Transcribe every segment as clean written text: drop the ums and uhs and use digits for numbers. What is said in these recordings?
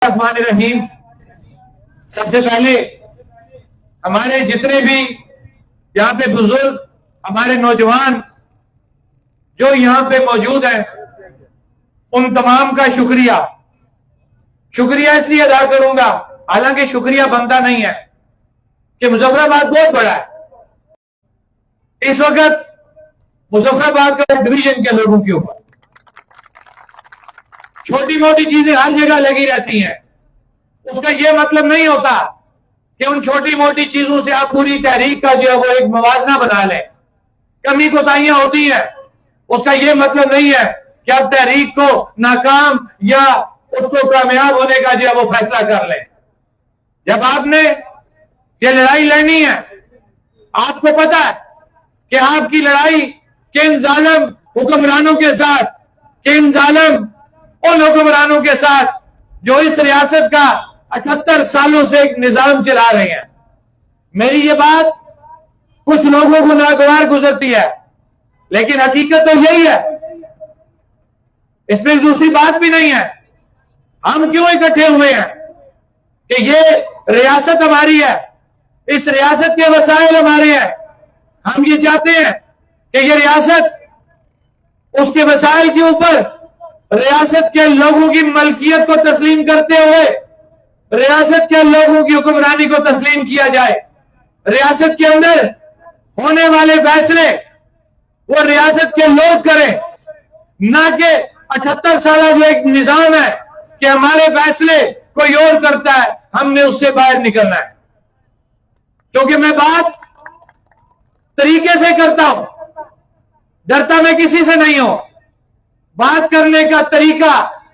الرحمن الرحیم۔ سب سے پہلے ہمارے جتنے بھی یہاں پہ بزرگ، ہمارے نوجوان جو یہاں پہ موجود ہیں، ان تمام کا شکریہ اس لیے ادا کروں گا، حالانکہ شکریہ بنتا نہیں ہے، کہ مظفر آباد بہت بڑا ہے۔ اس وقت مظفر آباد کا ڈویژن کے لوگوں کے اوپر چھوٹی موٹی چیزیں ہر جگہ لگی رہتی ہیں۔ اس کا یہ مطلب نہیں ہوتا کہ ان چھوٹی موٹی چیزوں سے آپ پوری تحریک کا جو ہے وہ ایک موازنہ بنا لیں۔ کمی کوتاہیاں ہوتی ہیں، اس کا یہ مطلب نہیں ہے کہ آپ تحریک کو ناکام یا اس کو کامیاب ہونے کا جو ہے وہ فیصلہ کر لیں۔ جب آپ نے یہ لڑائی لڑنی ہے، آپ کو پتا ہے کہ آپ کی لڑائی کن ظالم حکمرانوں کے ساتھ، کن ظالم ان حکمرانوں کے ساتھ جو اس ریاست کا 78 سالوں سے ایک نظام چلا رہے ہیں۔ میری یہ بات کچھ لوگوں کو ناگوار گزرتی ہے، لیکن حقیقت تو یہی ہے، اس میں دوسری بات بھی نہیں ہے۔ ہم کیوں اکٹھے ہوئے ہیں کہ یہ ریاست ہماری ہے، اس ریاست کے وسائل ہمارے ہیں۔ ہم یہ چاہتے ہیں کہ یہ ریاست اس کے وسائل کے اوپر ریاست کے لوگوں کی ملکیت کو تسلیم کرتے ہوئے ریاست کے لوگوں کی حکمرانی کو تسلیم کیا جائے۔ ریاست کے اندر ہونے والے فیصلے وہ ریاست کے لوگ کریں، نہ کہ 78 سالہ جو ایک نظام ہے کہ ہمارے فیصلے کوئی اور کرتا ہے، ہم نے اس سے باہر نکلنا ہے۔ کیونکہ میں بات طریقے سے کرتا ہوں، ڈرتا میں کسی سے نہیں ہوں۔ بات کرنے کا طریقہ،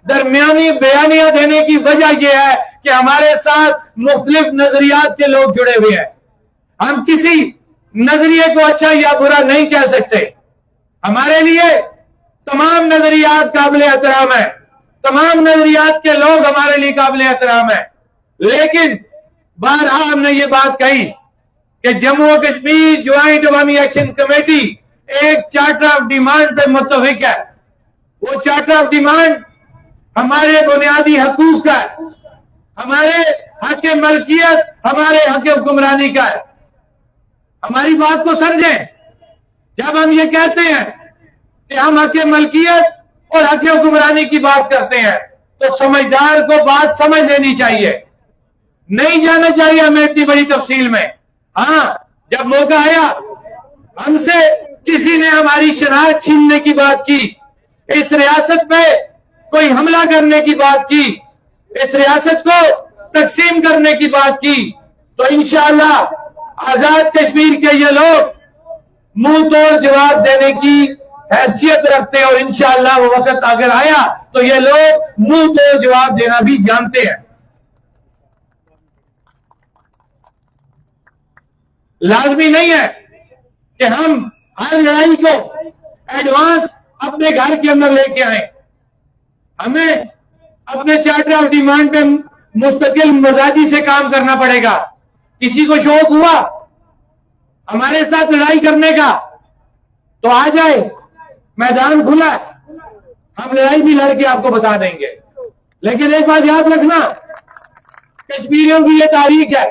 درمیانی بیانیہ دینے کی وجہ یہ ہے کہ ہمارے ساتھ مختلف نظریات کے لوگ جڑے ہوئے ہیں۔ ہم کسی نظریے کو اچھا یا برا نہیں کہہ سکتے۔ ہمارے لیے تمام نظریات قابل احترام ہیں، تمام نظریات کے لوگ ہمارے لیے قابل احترام ہیں، لیکن بارہا ہم نے یہ بات کہی کہ جموں و کشمیر جوائنٹ عوامی ایکشن کمیٹی ایک چارٹر آف ڈیمانڈ پہ متفق ہے۔ وہ چارٹر آف ڈیمانڈ ہمارے بنیادی حقوق کا ہے، ہمارے حق ملکیت، ہمارے حق حکمرانی کا ہے۔ ہماری بات کو سمجھیں، جب ہم یہ کہتے ہیں کہ ہم حق ملکیت اور حق حکمرانی کی بات کرتے ہیں تو سمجھدار کو بات سمجھ لینی چاہیے، نہیں جانا چاہیے ہمیں اتنی بڑی تفصیل میں۔ ہاں، جب موقع آیا ہم سے کسی نے ہماری شناخت چھیننے کی بات کی، اس ریاست پہ کوئی حملہ کرنے کی بات کی، اس ریاست کو تقسیم کرنے کی بات کی، تو انشاءاللہ آزاد کشمیر کے یہ لوگ منہ توڑ جواب دینے کی حیثیت رکھتے ہیں، اور انشاءاللہ وہ وقت اگر آیا تو یہ لوگ منہ توڑ جواب دینا بھی جانتے ہیں۔ لازمی نہیں ہے کہ ہم ہر لڑائی کو ایڈوانس اپنے گھر کے اندر لے کے آئیں۔ ہمیں اپنے چارٹر آف ڈیمانڈ پہ مستقل مزاجی سے کام کرنا پڑے گا۔ کسی کو شوق ہوا ہمارے ساتھ لڑائی کرنے کا تو آ جائے، میدان کھلا ہے، ہم لڑائی بھی لڑ کے آپ کو بتا دیں گے۔ لیکن ایک بات یاد رکھنا، کشمیریوں کی یہ تاریخ ہے،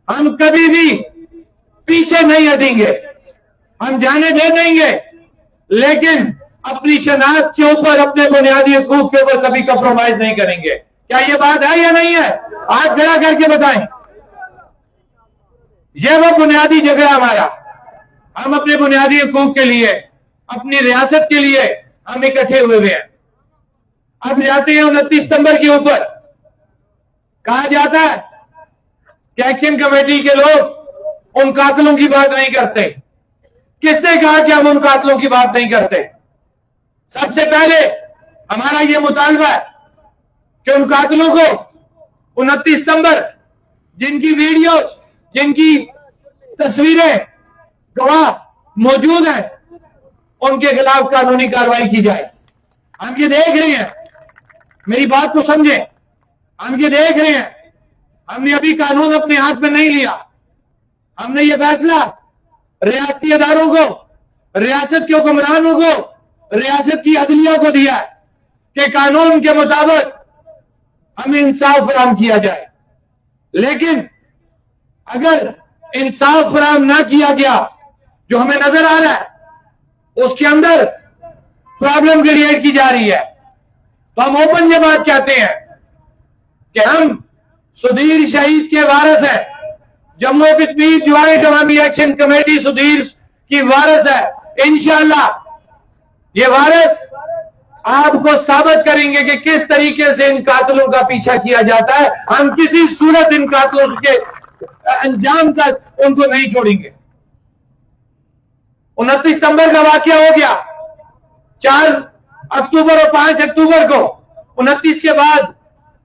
ہم کبھی بھی پیچھے نہیں ہٹیں گے، ہم جانے دے دیں گے، لیکن اپنی شناخت کے اوپر، اپنے بنیادی حقوق کے اوپر کبھی کمپرومائز نہیں کریں گے۔ کیا یہ بات ہے یا نہیں ہے؟ ہاتھ کھڑا کر کے بتائیں۔ یہ وہ بنیادی جگہ ہمارا، ہم اپنے بنیادی حقوق کے لیے، اپنی ریاست کے لیے ہم اکٹھے ہوئے ہیں۔ اب جاتے ہیں 29 ستمبر کے اوپر، کہا جاتا ہے کہ ایکشن کمیٹی کے لوگ ان قاتلوں کی بات نہیں کرتے۔ کس نے کہا کہ ہم ان قاتلوں کی بات نہیں کرتے؟ سب سے پہلے ہمارا یہ مطالبہ ہے کہ ان قاتلوں کو 29 ستمبر جن کی ویڈیو، جن کی تصویریں گواہ موجود ہیں، ان کے خلاف قانونی کارروائی کی جائے۔ ہم یہ دیکھ رہے ہیں، میری بات کو سمجھیں، ہم یہ دیکھ رہے ہیں، ہم نے ابھی قانون اپنے ہاتھ میں نہیں لیا، ہم نے یہ فیصلہ ریاستی اداروں کو، ریاست کے حکمرانوں کو، ریاست کی عدلیہ کو دیا ہے کہ قانون کے مطابق ہمیں انصاف فراہم کیا جائے. لیکن اگر انصاف فراہم نہ کیا گیا جو ہمیں نظر آ رہا ہے اس کے اندر پرابلم کریٹ کی جا رہی ہے, تو ہم اوپن یہ بات کہتے ہیں کہ ہم سدھیر شہید کے وارث ہیں. جموں کشمیر جوائنٹ عوامی ایکشن کمیٹی سدھیر کی وارث ہے. انشاءاللہ یہ وارث آپ کو ثابت کریں گے کہ کس طریقے سے ان قاتلوں کا پیچھا کیا جاتا ہے. ہم کسی صورت ان قاتلوں کے انجام تک ان کو نہیں چھوڑیں گے. 29 ستمبر کا واقعہ ہو گیا, 4 اکتوبر اور 5 اکتوبر کو. 29 کے بعد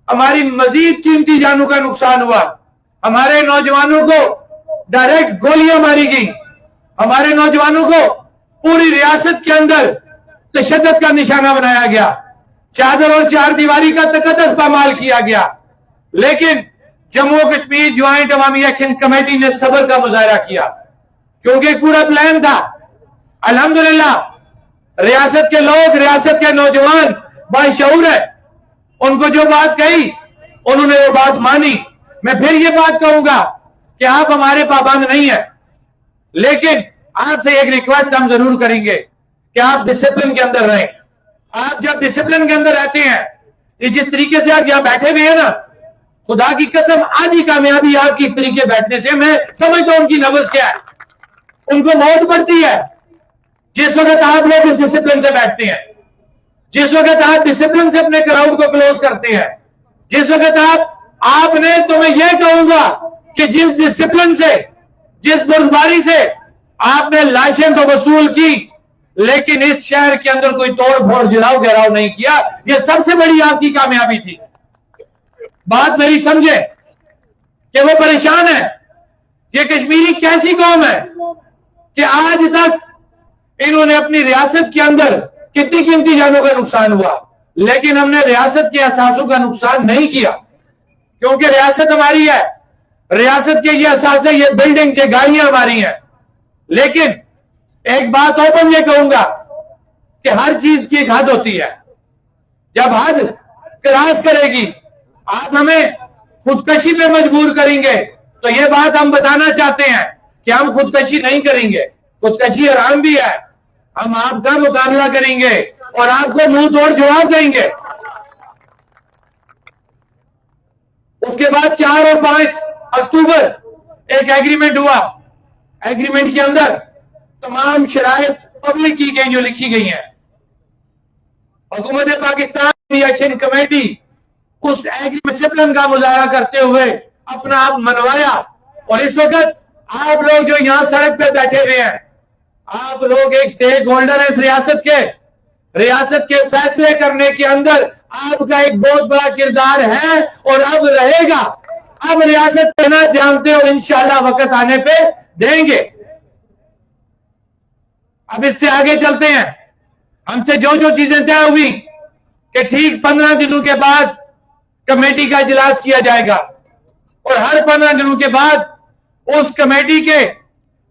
ہماری مزید قیمتی جانوں کا نقصان ہوا. ہمارے نوجوانوں کو ڈائریکٹ گولیاں ماری گئیں. ہمارے نوجوانوں کو پوری ریاست کے اندر تشدد کا نشانہ بنایا گیا. چادر اور چار دیواری کا تقدس پامال کیا گیا. لیکن جموں کشمیر جوائنٹ عوامی ایکشن کمیٹی نے صبر کا مظاہرہ کیا کیونکہ پورا پلان تھا. الحمدللہ ریاست کے لوگ, ریاست کے نوجوان باشعور ہیں. ان کو جو بات کہی انہوں نے وہ بات مانی. میں پھر یہ بات کہوں گا کہ آپ ہمارے پابند نہیں ہیں, لیکن آپ سے ایک ریکویسٹ ہم ضرور کریں گے کہ آپ ڈسپلن کے اندر رہیں. آپ جب ڈسپلن کے اندر رہتے ہیں, یہ جس طریقے سے آپ یہاں بیٹھے ہوئے ہیں نا, خدا کی قسم آدھی کامیابی آپ کی اس طریقے بیٹھنے سے. میں سمجھتا ہوں ان کی نبض کیا ہے, ان کو موت پڑتی ہے جس وقت آپ لوگ اس ڈسپلن سے بیٹھتے ہیں, جس وقت آپ ڈسپلن سے اپنے کراؤڈ کو کلوز کرتے ہیں, جس وقت آپ نے, تو میں یہ کہوں گا کہ جس ڈسپلن سے, جس بردباری سے آپ نے لاشیں تو وصول کی لیکن اس شہر کے اندر کوئی توڑ پھوڑ جلاؤ گھیراؤ نہیں کیا, یہ سب سے بڑی آپ کی کامیابی تھی. بات میری سمجھے کہ وہ پریشان ہے. یہ کشمیری کیسی قوم ہے کہ آج تک انہوں نے اپنی ریاست کے اندر کتنی قیمتی جانوں کا نقصان ہوا, لیکن ہم نے ریاست کے اثاثوں کا نقصان نہیں کیا کیونکہ ریاست ہماری ہے. ریاست کے یہ اثاثے, یہ بلڈنگ کے گاڑیاں ہماری ہیں. لیکن ایک بات اوپن یہ کہوں گا کہ ہر چیز کی ایک حد ہوتی ہے. جب حد کراس کرے گی, آپ ہمیں خودکشی پہ مجبور کریں گے, تو یہ بات ہم بتانا چاہتے ہیں کہ ہم خودکشی نہیں کریں گے. خودکشی حرام بھی ہے. ہم آپ کا مقابلہ کریں گے اور آپ کو منہ توڑ جواب دیں گے. اس کے بعد 4 اور 5 اکتوبر ایک ایگریمنٹ ہوا. ایگریمنٹ کے اندر تمام شرائط پبلک کی گئی جو لکھی گئی ہیں. حکومت پاکستان ایکشن کمیٹی اس ایگریمنٹ ڈسپلن کا مظاہرہ کرتے ہوئے اپنا آپ منوایا. اور اس وقت آپ لوگ جو یہاں سڑک پہ بیٹھے ہوئے ہیں, آپ لوگ ایک سٹیک ہولڈر ہیں اس ریاست کے. ریاست کے فیصلے کرنے کے اندر آپ کا ایک بہت بڑا کردار ہے اور اب رہے گا. اب ریاست کہنا جانتے اور انشاءاللہ وقت آنے پہ دیں گے. اب اس سے آگے چلتے ہیں. ہم سے جو چیزیں طے ہوئی کہ ٹھیک 15 دنوں کے بعد کمیٹی کا اجلاس کیا جائے گا اور ہر 15 دنوں کے بعد اس کمیٹی کے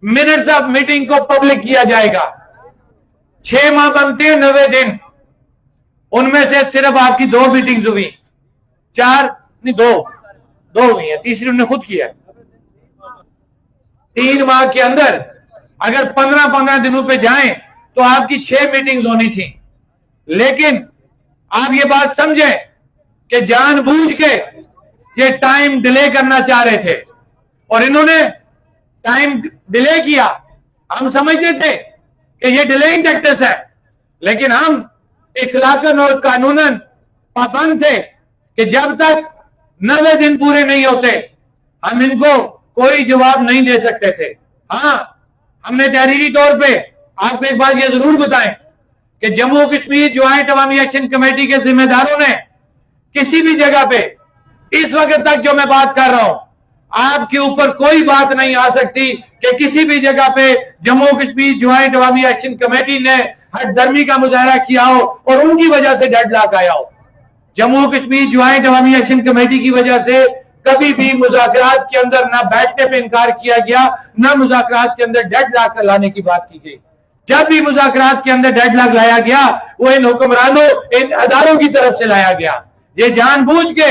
منٹس آف میٹنگ کو پبلک کیا جائے گا. 6 ماہ بنتے ہیں 90 دن, ان میں سے صرف آپ کی 2 میٹنگز ہوئی. 4 نہیں 2 ہوئی ہیں, تیسری انہوں نے خود کیا ہے. 3 ماہ کے اندر اگر 15 دنوں پہ جائیں تو آپ کی 6 میٹنگز ہونی تھی. لیکن آپ یہ بات سمجھیں کہ جان بوجھ کے یہ ٹائم ڈیلے کرنا چاہ رہے تھے اور انہوں نے ٹائم ڈیلے کیا. ہم سمجھتے تھے کہ یہ ڈیلیئنگ ٹیکٹس ہے, لیکن ہم اخلاقاً اور قانوناً پابند تھے کہ جب تک 90 دن پورے نہیں ہوتے ہم ان کو کوئی جواب نہیں دے سکتے تھے. ہاں, ہم نے تحریری طور پہ آپ کو ایک بات یہ ضرور بتائیں کہ جموں کشمیر جوائنٹ عوامی ایکشن کمیٹی کے ذمہ داروں نے کسی بھی جگہ پہ اس وقت تک جو میں بات کر رہا ہوں, آپ کے اوپر کوئی بات نہیں آ سکتی کہ کسی بھی جگہ پہ جموں کشمیر جوائنٹ عوامی ایکشن کمیٹی نے ہٹ درمی کا مظاہرہ کیا ہو اور ان کی وجہ سے ڈیڈ لاک آیا ہو. جموں کشمیر جوائنٹ عوامی ایکشن کمیٹی کی وجہ سے کبھی بھی مذاکرات کے اندر نہ بیٹھنے پہ انکار کیا گیا, نہ مذاکرات کے اندر ڈیڈ لاک لانے کی بات کی گئی. جب بھی مذاکرات کے اندر ڈیڈ لاک لایا گیا وہ ان حکمرانوں, ان اداروں کی طرف سے لایا گیا. یہ جان بوجھ کے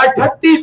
38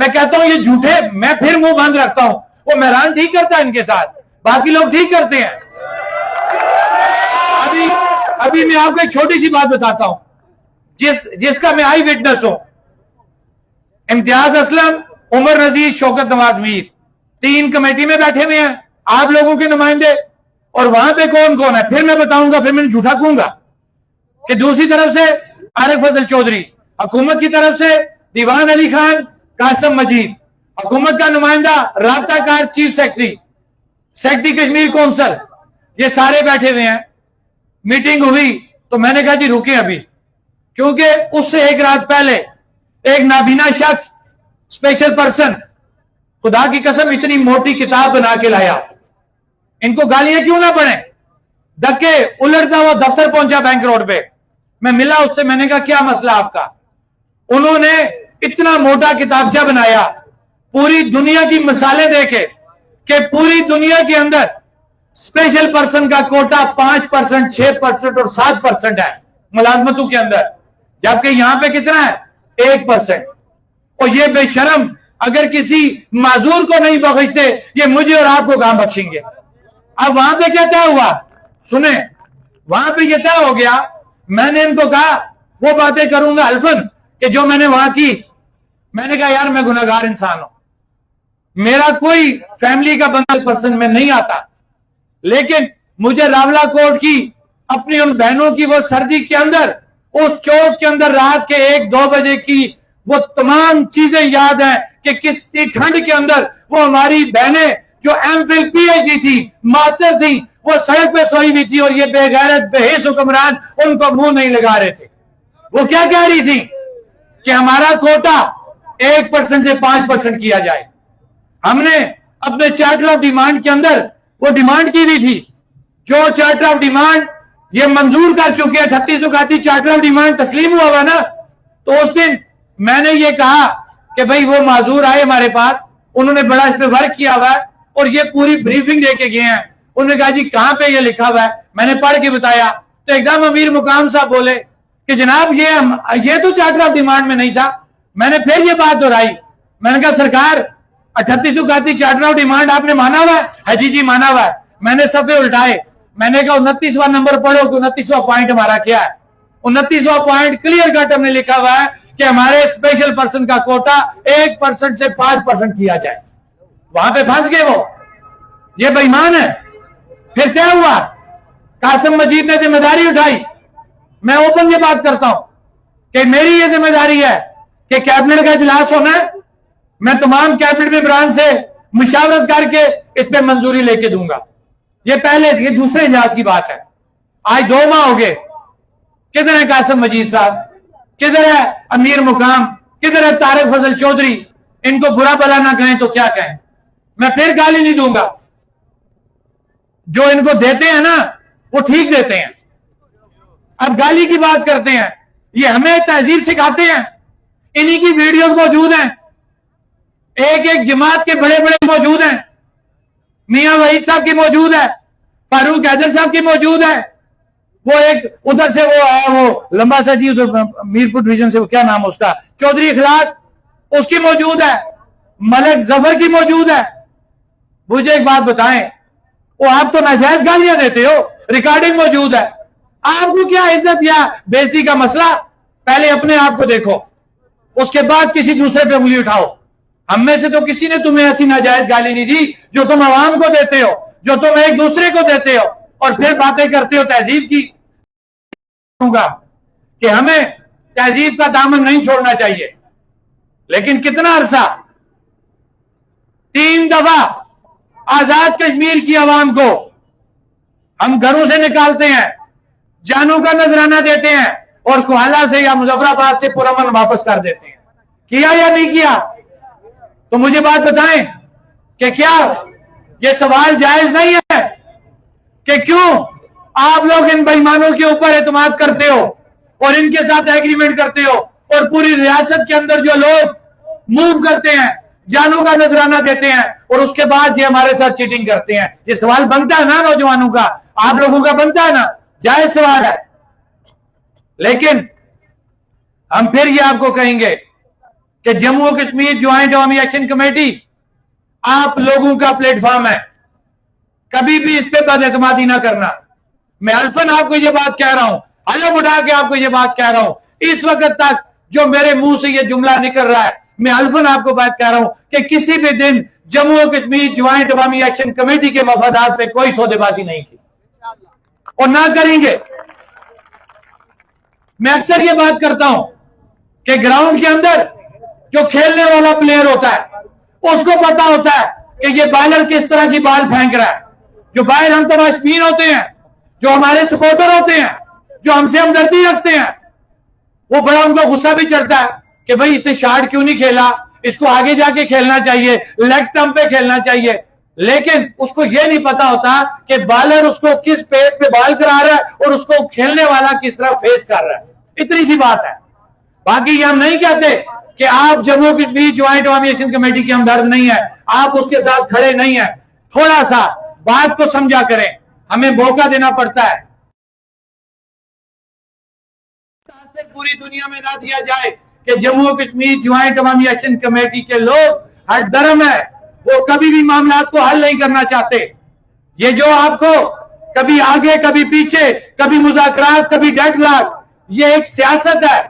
میں کہتا ہوں یہ جھوٹے، میں پھر منہ بند رکھتا ہوں. وہ مہران ٹھیک کرتا ہے ان کے ساتھ، باقی لوگ ٹھیک کرتے ہیں. ابھی میں آپ کو ایک چھوٹی سی بات بتاتا ہوں جس کا میں آئی وٹنس ہوں. امتیاز اسلم، عمر نذیر، شوکت نواز میر 3 کمیٹی میں بیٹھے ہوئے ہیں، آپ لوگوں کے نمائندے. اور وہاں پہ کون کون ہے پھر میں بتاؤں گا، پھر میں جھوٹا کہوں گا. کہ دوسری طرف سے عارف فضل چودھری، حکومت کی طرف سے دیوان علی خان، قاسم مجید، حکومت کا نمائندہ، رابطہ کار، چیف سیکرٹری کشمیر کونسل، یہ سارے بیٹھے ہوئے ہیں. میٹنگ ہوئی تو میں نے کہا جی رکیں ابھی، کیونکہ اس سے ایک رات پہلے ایک نابینا شخص اسپیشل پرسن خدا کی قسم اتنی موٹی کتاب بنا کے لایا. ان کو گالیاں کیوں نہ پڑیں، دھکے الٹتا ہوا دفتر پہنچا بینک روڈ پہ. میں ملا اس سے، میں نے کہا کیا مسئلہ آپ کا؟ انہوں نے اتنا موٹا کتابچہ بنایا، پوری دنیا کی مثالیں دیکھے کہ پوری دنیا کے اندر اسپیشل پرسن کا کوٹا 5%، 6% اور 7% ہے ملازمتوں کے اندر، جبکہ یہاں پہ کتنا ہے 1%. اور یہ بے شرم اگر کسی معذور کو نہیں بخشتے، یہ مجھے اور آپ کو کہاں بخشیں گے؟ اب وہاں پہ کیا طے ہوا سنیں، وہاں پہ یہ طے ہو گیا، میں نے ان کو کہا وہ باتیں کروں گا الفن کہ جو میں نے وہاں کی. میں نے کہا یار میں گناہگار انسان ہوں، میرا کوئی فیملی کا بندہ پرسن میں نہیں آتا، لیکن مجھے راولہ کوٹ کی اپنی ان بہنوں کی وہ سردی کے اندر، اس چوک کے اندر رات کے 1-2 بجے کی وہ تمام چیزیں یاد ہیں کہ کس ٹھنڈ کے اندر وہ ہماری بہنیں جو M Phil P H D تھی، ماسٹر تھی، وہ سڑک پہ سوئی ہوئی تھی اور یہ بے غیرت بے حس حکمران ان کو منہ نہیں لگا رہے تھے. وہ کیا کہہ رہی تھی کہ ہمارا کوٹا 1% سے 5% کیا جائے. ہم نے اپنے چارٹر آف ڈیمانڈ کے اندر وہ ڈیمانڈ کی ہوئی تھی، جو چارٹر آف ڈیمانڈ یہ منظور کر چکے ہیں، 38 اکاتی چارٹر آف ڈیمانڈ تسلیم ہوا ہوا نا. تو اس دن میں نے یہ کہا کہ بھئی وہ معذور آئے ہمارے پاس، انہوں نے بڑا اس پہ ورک کیا ہوا ہے اور یہ پوری بریفنگ دے کے گئے ہیں. انہوں نے کہا جی کہاں پہ یہ لکھا ہوا ہے؟ میں نے پڑھ کے بتایا تو ایک دم امیر مقام صاحب بولے کہ جناب یہ تو چارٹر آف ڈیمانڈ میں نہیں تھا. میں نے پھر یہ بات دہرائی، میں نے کہا سرکار 38 اکاتی چارٹر آف ڈیمانڈ آپ نے مانا ہوا ہے؟ جی مانا ہوا ہے. میں نے صفحے الٹائے، میں نے کہا 29واں نمبر پڑھو کہ 29واں پوائنٹ ہمارا کیا ہے. 29واں پوائنٹ کلیئر کٹ ہم نے لکھا ہوا ہے کہ ہمارے اسپیشل پرسن کا کوٹا 1% سے 5% کیا جائے. وہاں پہ پھنس گئے وہ، یہ بے ایمان ہے. پھر کیا ہوا؟ قاسم مجید نے ذمہ داری اٹھائی. میں اوپن یہ بات کرتا ہوں کہ میری یہ ذمہ داری ہے کہ کیبنٹ کا اجلاس ہونا ہے، میں تمام کیبنٹ ممبران سے مشاورت کر کے اس پہ منظوری لے کے دوں گا. یہ دوسرے اجلاس کی بات ہے. آج 2 ماہ ہو گئے. کدھر ہے قاسم مجید صاحب؟ کدھر ہے امیر مقام؟ کدھر ہے طارق فضل چودھری؟ ان کو برا بلا نہ کہیں تو کیا کہیں. میں پھر گالی نہیں دوں گا، جو ان کو دیتے ہیں نا وہ ٹھیک دیتے ہیں. اب گالی کی بات کرتے ہیں، یہ ہمیں تہذیب سکھاتے ہیں. انہی کی ویڈیوز موجود ہیں، ایک جماعت کے بڑے بڑے موجود ہیں. میاں وحید صاحب کی موجود ہے، فاروق حیدر صاحب کی موجود ہے، وہ ایک ادھر سے وہ ہے وہ لمبا سا جی ادھر میرپور ڈویژن سے، وہ کیا نام اس کا، چودھری اخلاق، اس کی موجود ہے، ملک ظفر کی موجود ہے. مجھے ایک بات بتائیں، وہ آپ تو ناجائز گالیاں دیتے ہو، ریکارڈنگ موجود ہے، آپ کو کیا عزت یا بےعزتی کا مسئلہ؟ پہلے اپنے آپ کو دیکھو، اس کے بعد کسی دوسرے پہ انگلی اٹھاؤ. ہم میں سے تو کسی نے تمہیں ایسی ناجائز گالی نہیں دی جو تم عوام کو دیتے ہو، جو تم ایک دوسرے کو دیتے ہو اور پھر باتیں کرتے ہو تہذیب کی. کہ ہمیں تہذیب کا دامن نہیں چھوڑنا چاہیے. لیکن کتنا عرصہ 3 دفعہ آزاد کشمیر کی عوام کو ہم گھروں سے نکالتے ہیں، جانوں کا نذرانہ دیتے ہیں اور کوہالہ سے یا مظفر آباد سے پرامن واپس کر دیتے ہیں. کیا یا نہیں کیا؟ تو مجھے بات بتائیں کہ کیا یہ سوال جائز نہیں ہے کہ کیوں آپ لوگ ان بے ایمانوں کے اوپر اعتماد کرتے ہو اور ان کے ساتھ ایگریمنٹ کرتے ہو اور پوری ریاست کے اندر جو لوگ موو کرتے ہیں، جانوں کا نذرانہ دیتے ہیں اور اس کے بعد یہ ہمارے ساتھ چیٹنگ کرتے ہیں. یہ سوال بنتا ہے نا نوجوانوں کا، آپ لوگوں کا بنتا ہے نا، جائز سوال ہے. لیکن ہم پھر یہ آپ کو کہیں گے کہ جموں و کشمیر جوائنٹ عوامی ایکشن کمیٹی آپ لوگوں کا پلیٹ فارم ہے، کبھی بھی اس پہ بد اعتمادی نہ کرنا. میں الفن آپ کو یہ بات کہہ رہا ہوں، الگ اٹھا کے آپ کو یہ بات کہہ رہا ہوں. اس وقت تک جو میرے منہ سے یہ جملہ نکل رہا ہے، میں الفن آپ کو بات کہہ رہا ہوں کہ کسی بھی دن جموں و کشمیر جوائنٹ عوامی ایکشن کمیٹی کے مفادات پہ کوئی سودے بازی نہیں کی اور نہ کریں گے. میں اکثر یہ بات کرتا ہوں کہ گراؤنڈ کے اندر جو کھیلنے والا پلیئر ہوتا ہے اس کو پتا ہوتا ہے کہ یہ بالر کس طرح کی بال پھینک رہا ہے. جو باہر ہم تماشبین ہوتے ہیں، جو ہمارے سپورٹر ہوتے ہیں، جو ہم سے ہمدردی رکھتے ہیں، وہ بڑا ان کو غصہ بھی چڑھتا ہے کہ بھئی اس نے شارٹ کیوں نہیں کھیلا، اس کو آگے جا کے کھیلنا چاہیے، لیگ سٹمپ پہ کھیلنا چاہیے. لیکن اس کو یہ نہیں پتا ہوتا کہ بالر اس کو کس پیس پہ بال کرا رہا ہے اور اس کو کھیلنے والا کس طرح فیس کر رہا ہے. اتنی سی بات ہے. باقی یہ ہم نہیں کہتے کہ آپ جموں کشمیر جوائنٹ عوامی ایکشن کمیٹی کی ہمدرد نہیں ہے، آپ اس کے ساتھ کھڑے نہیں ہیں. تھوڑا سا بات کو سمجھا کریں، ہمیں موقع دینا پڑتا ہے. پوری دنیا میں نہ دیا جائے کہ جموں و کشمیر جوائنٹ عوامی ایکشن کمیٹی کے لوگ ہر درم ہے، وہ کبھی بھی معاملات کو حل نہیں کرنا چاہتے. یہ جو آپ کو کبھی آگے کبھی پیچھے، کبھی مذاکرات کبھی ڈیڈ لاک، یہ ایک سیاست ہے.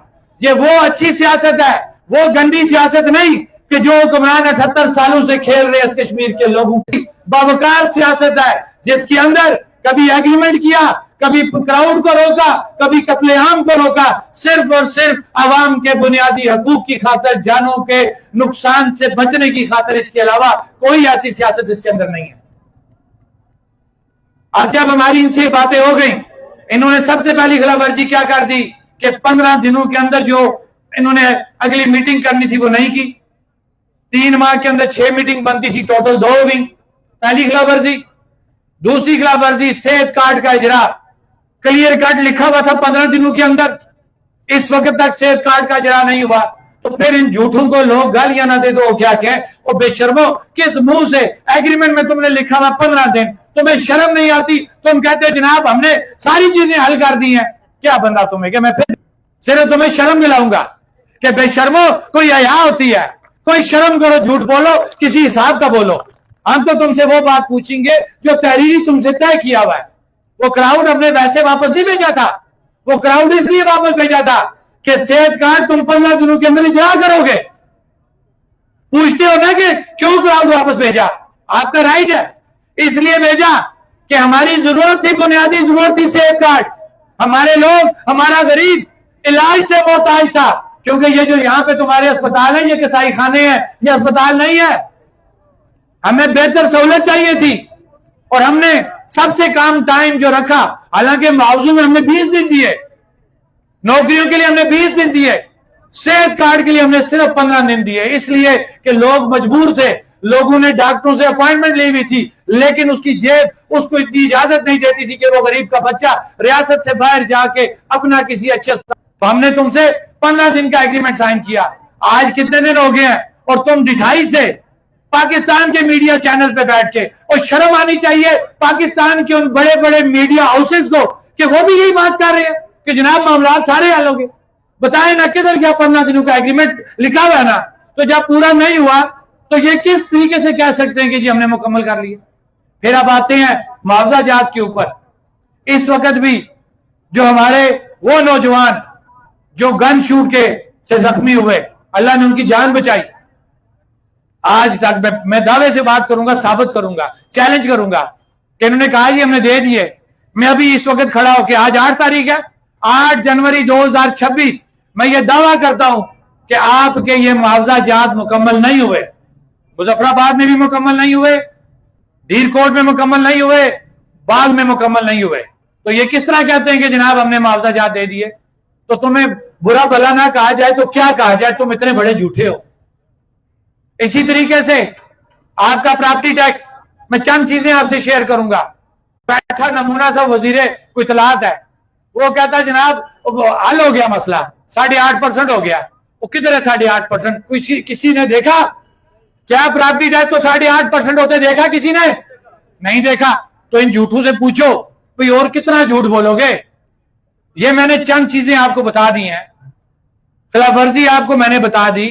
یہ وہ اچھی سیاست ہے، وہ گندی سیاست نہیں کہ جو حکمران 78 سالوں سے کھیل رہے اس کشمیر کے لوگوں کی. باوقار سیاست ہے جس کے اندر کبھی ایگریمنٹ کیا، کبھی کراؤڈ کو روکا، کبھی قتل عام کو روکا، صرف اور صرف عوام کے بنیادی حقوق کی خاطر، جانوں کے نقصان سے بچنے کی خاطر. اس کے علاوہ کوئی ایسی سیاست اس کے اندر نہیں ہے. اب جب ہماری ان سے باتیں ہو گئیں، انہوں نے سب سے پہلی خلاف ورزی کیا کر دی کہ 15 دنوں کے اندر جو انہوں نے اگلی میٹنگ کرنی تھی وہ نہیں کی. 3 ماہ کے اندر 6 میٹنگ بنتی تھی، ٹوٹل 2 ہوئی. پہلی خلاف ورزی. دوسری خلاف ورزی صحت کارڈ کا اجرا. کلیئر کٹ لکھا ہوا تھا 15 دنوں کے اندر، اس وقت تک صحت کارڈ کا اجرا نہیں ہوا. تو پھر ان جھوٹوں کو لوگ گالیاں نہ دے دو کیا کہیں، اور بے شرمو کس منہ سے ایگریمنٹ میں تم نے لکھا ہوا 15 دن، تمہیں شرم نہیں آتی؟ تم کہتے ہو جناب ہم نے ساری چیزیں حل کر دی ہیں. کیا بندہ تمہیں کہ میں پھر صرف تمہیں شرم دلاؤں گا کہ بے شرمو کوئی حیا ہوتی ہے، کوئی شرم کرو، جھوٹ بولو، کسی حساب کا بولو. ہم تو تم سے وہ بات پوچھیں گے جو تحریری تم سے طے کیا ہوا ہے. وہ کراؤڈ ہم نے ویسے واپس نہیں بھیجا تھا، وہ کراؤڈ اس لیے واپس بھیجا تھا کہ صحت کارڈ تم 15 دنوں کے اندر اجرا کرو گے. پوچھتے ہو نا کہ کیوں کراؤڈ واپس بھیجا؟ آپ کا رائٹ ہے. اس لیے بھیجا کہ ہماری ضرورت تھی، بنیادی ضرورت تھی صحت کارڈ. ہمارے لوگ، ہمارا غریب علاج سے محتاج تھا، کیونکہ یہ جو یہاں پہ تمہارے اسپتال ہیں یہ کسائی خانے ہیں، یہ اسپتال نہیں ہے. ہمیں بہتر سہولت چاہیے تھی اور ہم نے سب سے کم ٹائم جو رکھا، حالانکہ معاوضوں میں ہم نے 20 دن دیے، نوکریوں کے لیے ہم نے 20 دن دیے، صحت کارڈ کے لیے ہم نے صرف 15 دن دیے. اس لیے کہ لوگ مجبور تھے، لوگوں نے ڈاکٹروں سے اپوائنٹمنٹ لی ہوئی تھی، لیکن اس کی جیب اس کو اتنی اجازت نہیں دیتی تھی کہ وہ غریب کا بچہ ریاست سے باہر جا کے اپنا کسی اچھے، تو ہم نے تم سے 15 دن کا ایگریمنٹ سائن کیا. آج کتنے دن ہو گئے ہیں اور تم ڈٹھائی سے پاکستان کے میڈیا چینل پہ بیٹھ کے، اور شرم آنی چاہیے پاکستان کے ان بڑے بڑے میڈیا ہاؤسز کو کہ وہ بھی یہی بات کر رہے ہیں کہ جناب معاملات سارے حل ہو گئے. بتائیں نا کدھر کیا 15 دنوں کا ایگریمنٹ لکھا ہوا ہے نا، تو جب پورا نہیں ہوا تو یہ کس طریقے سے کہہ سکتے ہیں کہ جی ہم نے مکمل کر لیا. پھر اب آتے ہیں معاوضہ جات کے اوپر. اس وقت بھی جو ہمارے وہ نوجوان جو گن شوٹ کے سے زخمی ہوئے، اللہ نے ان کی جان بچائی. آج تک میں دعوے سے بات کروں گا، ثابت کروں گا، چیلنج کروں گا کہ انہوں نے کہا یہ ہم نے دے دیے. میں ابھی اس وقت کھڑا ہو کے، آج 8 تاریخ ہے، 8 جنوری 2026 میں یہ دعویٰ کرتا ہوں کہ آپ کے یہ معاوضہ جات مکمل نہیں ہوئے. مظفر آباد میں بھی مکمل نہیں ہوئے، دیر کوٹ میں مکمل نہیں ہوئے، باغ میں مکمل نہیں ہوئے. تو یہ کس طرح کہتے ہیں کہ جناب ہم نے معاوضہ جات دے دیے؟ تو تمہیں برا بھلا نہ کہا جائے تو کیا کہا جائے؟ تم اتنے بڑے جھوٹے ہو. اسی طریقے سے آپ کا پراپرٹی ٹیکس، میں چند چیزیں آپ سے شیئر کروں گا. بیٹھا نمونہ سا وزیر کو اطلاعات ہے، وہ کہتا جناب حل ہو گیا مسئلہ، 8.5% ہو گیا. وہ کدھر ہے 8.5%؟ کسی نے دیکھا کیا پراپرٹی ٹیکس تو 8.5% ہوتے؟ دیکھا کسی نے؟ نہیں دیکھا. تو ان جھوٹوں سے پوچھو بھئی اور کتنا جھوٹ بولو گے. یہ میں نے چند چیزیں آپ کو بتا دی ہیں، خلاف ورزی آپ کو میں نے بتا دی.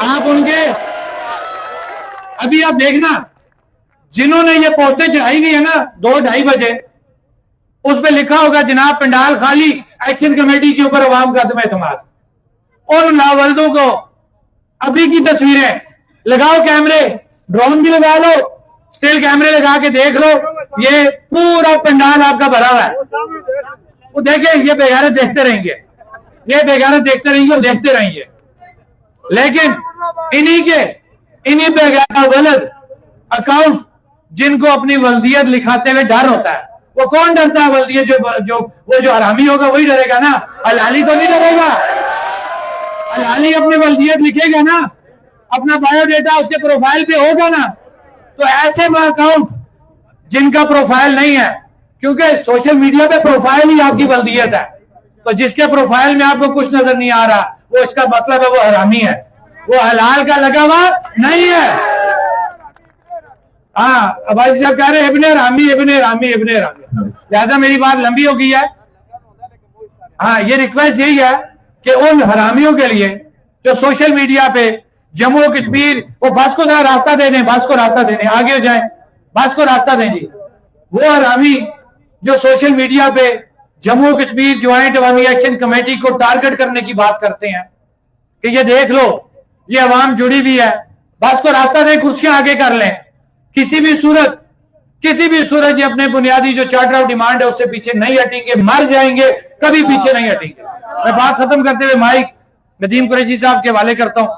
آپ ان کے ابھی آپ دیکھنا جنہوں نے یہ پوسٹیں چڑھائی ہوئی ہے نا 2-2:30 بجے اس پہ لکھا ہوگا جناب پنڈال خالی ایکشن کمیٹی کے اوپر عوام کا عدم اعتماد. ان لاوردوں کو ابھی کی تصویریں لگاؤ, کیمرے ڈرون بھی لگا لو, اسٹل کیمرے لگا کے دیکھ لو, یہ پورا پنڈال آپ کا بھرا ہوا ہے. وہ دیکھیں یہ بے غیرت دیکھتے رہیں گے, یہ بے غیرت دیکھتے رہیں گے اور دیکھتے رہیں گے. لیکن انہی بے غیرت ولد اکاؤنٹ جن کو اپنی ولدیت لکھاتے ہوئے ڈر ہوتا ہے, وہ کون ڈرتا ہے ولدیت جو حرامی ہوگا وہی ڈرے گا نا, حلالی تو نہیں ڈرے گا. حلالی اپنی ولدیت لکھے گا نا, اپنا بایو ڈیٹا اس کے پروفائل پہ ہوگا نا, تو ایسے اکاؤنٹ جن کا پروفائل نہیں ہے, کیونکہ سوشل میڈیا پہ پروفائل ہی آپ کی ولدیت ہے, تو جس کے پروفائل میں آپ کو کچھ نظر نہیں آ رہا وہ اس کا مطلب ہے وہ حرامی ہے, وہ حلال کا لگا ہوا نہیں ہے. ہاں بھائی صاحب کہہ رہے ابن حرامی ابن حرامی ابن حرامی, لہذا میری بات لمبی ہو گئی ہے. ہاں یہ ریکویسٹ یہی ہے کہ ان حرامیوں کے لیے جو سوشل میڈیا پہ جموں کشمیر, وہ بس کو ذرا راستہ دے دیں, بس کو راستہ دے دیں, آگے جائیں, بس کو راستہ دیں جی. وہ حرامی جو سوشل میڈیا پہ جموں کشمیر جوائنٹ عوامی ایکشن کمیٹی کو ٹارگٹ کرنے کی بات کرتے ہیں کہ یہ دیکھ لو یہ عوام جڑی ہوئی ہے, بس کو راستہ دیں, کرسیاں آگے کر لیں. کسی بھی صورت یہ اپنے بنیادی جو چارٹر آف ڈیمانڈ ہے اس سے پیچھے نہیں ہٹیں گے, مر جائیں گے, کبھی پیچھے نہیں ہٹیں گے. میں بات ختم کرتے ہوئے مائک ندیم قریشی صاحب کے حوالے کرتا ہوں.